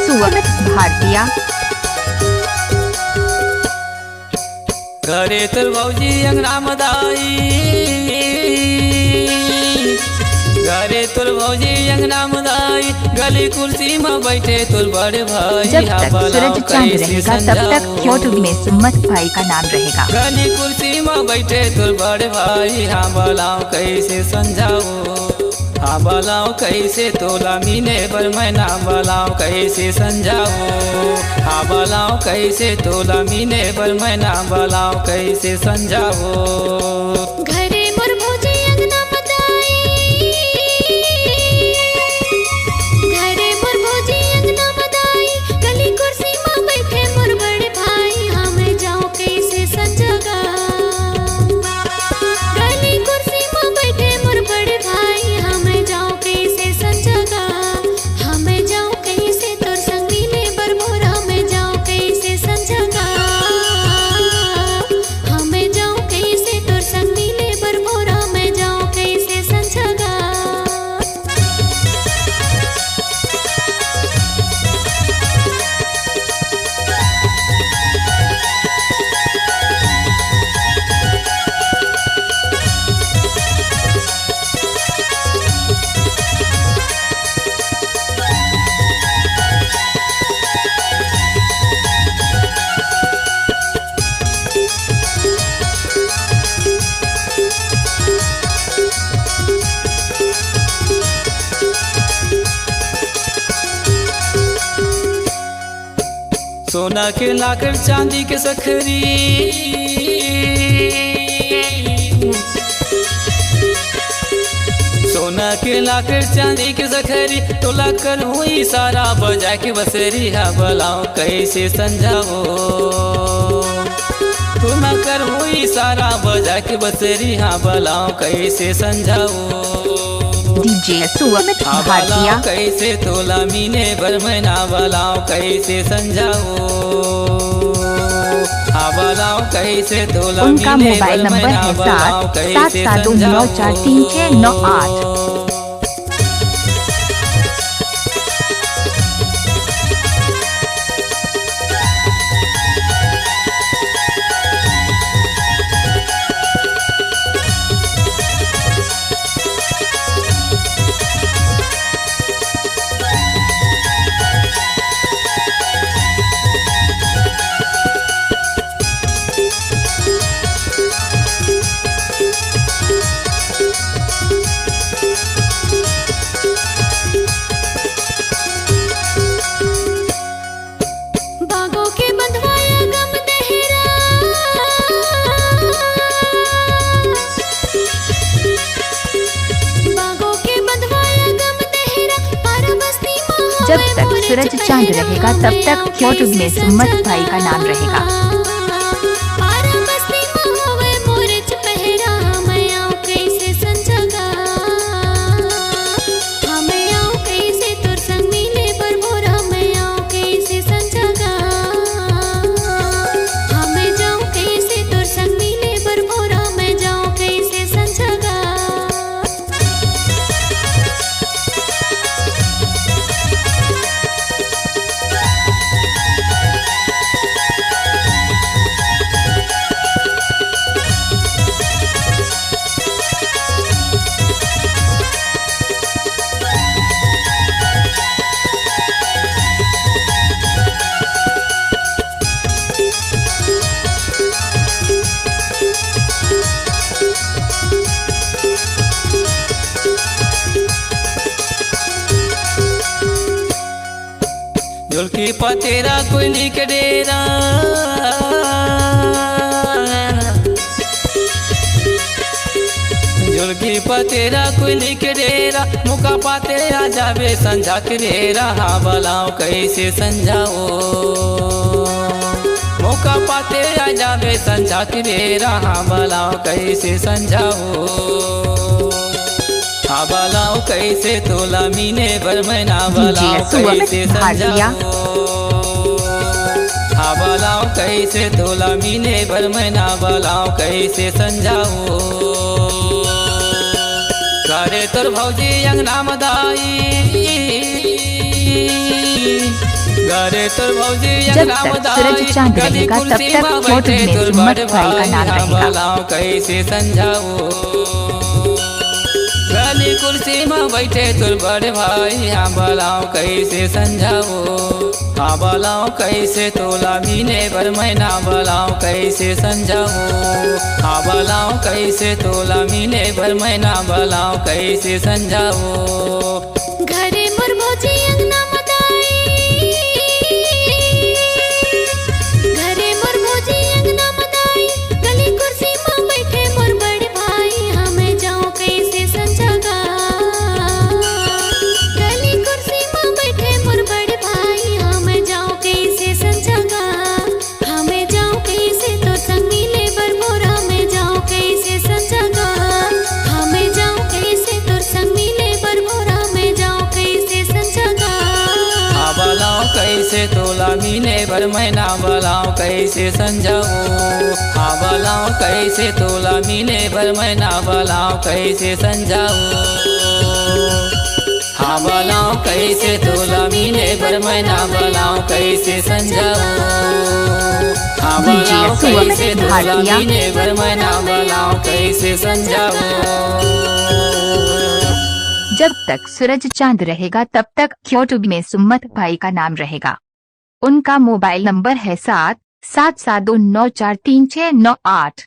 सुमित भारतीय। घरे तुर भौजी अंगना मदाई, घरे तुर भौजी अंगना मदाई, गली कुर्सी में बैठे तुर बड़े भाई। जब तक सूरज चांद रहेगा तब तक यूट्यूब में सुमित भाई का नाम रहेगा। गली कुर्सी में बैठे तुर बड़े भाई, हाँ बोलाओ कैसे समझाओ, हाँ बोलाओ कैसे तोला मीने पर मैं नाम बोलाओ कैसे समझाओ, हाँ बोलाओ कैसे तोला मीने पर मैं नाम बोलाओ कैसे समझाओ। घरे मोर भौजी अंगना मदाई, घरे मोर भौजी अंगना मदाई, गली कुर्सी में बैठे मोर बड़े भाई, हाँ मैं जाऊँ कैसे संजगा। गली कुर्सी में बैठे मोर बड़े भाई, हाँ मैं जाऊँ कैसे संजगा। हाँ मैं जाऊँ कैसे तोर संग मिले बरमोरा, मैं जाऊँ कैसे संजगा। हाँ मैं जाऊँ कैसे तोर संग मिले बरमोरा, मैं जाऊँ कैसे संजगा। सोना के लाकर चांदी के सखरी, सोना के लाकर चांदी के सखरी, तोला कर हुई सारा बजा के बसरी, हाँ बोलाओ कैसे समझाओ, तोला कर हुई सारा बजा के बसरी, हाँ बोलाओ कैसे समझाओ। डीजे सुमित हाँ भारतीय। बोलाओ कैसे तोला मीने भर महीना बोलाओ कैसे समझाओ, हाँ बोलाओ कैसे तोला उनका मीने मोबाइल भर नंबर महीना है बोलाओ कैसे 772943698। बागों के बंधवाया गम दहेरा, बागों के बंधवाया गम दहेरा, पारा बस्ती में जब तक सूरज चांद रहेगा तब तक यूट्यूब में सुमित भाई का नाम रहेगा। पारा बस्ती में होवे मोरच पहरा, मैं आऊँ कैसे संजगा। हाँ मैं आऊँ कैसे तोर संग मिले बरमोरा, मैं आऊँ कैसे संजगा। हाँ मैं जाऊँ कैसे तोर संग मिले बरमोरा, मैं जाऊँ कैसे संजगा। झुलकी पतेरा कोयली के डेरा, झुलकी पतेरा कोयली के डेरा, मुका पाते आ जावे संझा के डेरा, हाँ बोलाओ कैसे समझाओ, मौका पाते आ जावे संझा के डेरा, हाँ बोलाओ कैसे समझाओ। हाँ बोलाओ कैसे तोला मीने भर महीना बोलाओ कैसे समझाओ, हाँ बोलाओ कैसे तोला मीने भर महीना बोलाओ कैसे समझाओ। करे तोर भौजी अंगना मदाई, घरे तोर भौजी जब तक सूरज चांद रहेगा तब तक फोटो में सुम्मत भाई का नाम रहेगा। भलाओ कैसे समझाओ गली कुर्सी में बैठे तोर बड़े भाई हाँ भलाओ कैसे समझाओ हाँ भलाओ कैसे तोला महीने भर महीना भलाओ कैसे समझाओ हाँ भलाओ कैसे तोला महीने भर महीना भलाओ कैसे समझाओ घरे मोर भौजी अंगना मदाई घरे मोर भौजी अंगना मदाई गली कुर्सी में बैठे मोर बड़े भाई हमें जाऊं कैसे समझागा गली कुर्सी में बैठे मोर बड़े भाई हमें जाऊं कैसे समझागा हमें जाऊं कैसे तो संग मिले बरमोर हमें जाऊं कैसे समझागा हमें जाऊं कैसे तो संग मिले बरमोर हमें जाऊं कैसे समझागा हाँ भलाओ कैसे तोला महीने भर महीना भलाओ कैसे समझाओ हाँ भलाओ कैसे तोला महीने भर महीना भलाओ कैसे समझाओ हाँ भलाओ कैसे तोला महीने भर महीना भलाओ कैसे समझाओ हाँ भलाओ कैसे तोला महीने भर महीना भलाओ कैसे समझाओ। जब तक सूरज चांद रहेगा तब तक यूट्यूब में सुम्मत भाई का नाम रहेगा। उनका मोबाइल नंबर है 7772943698।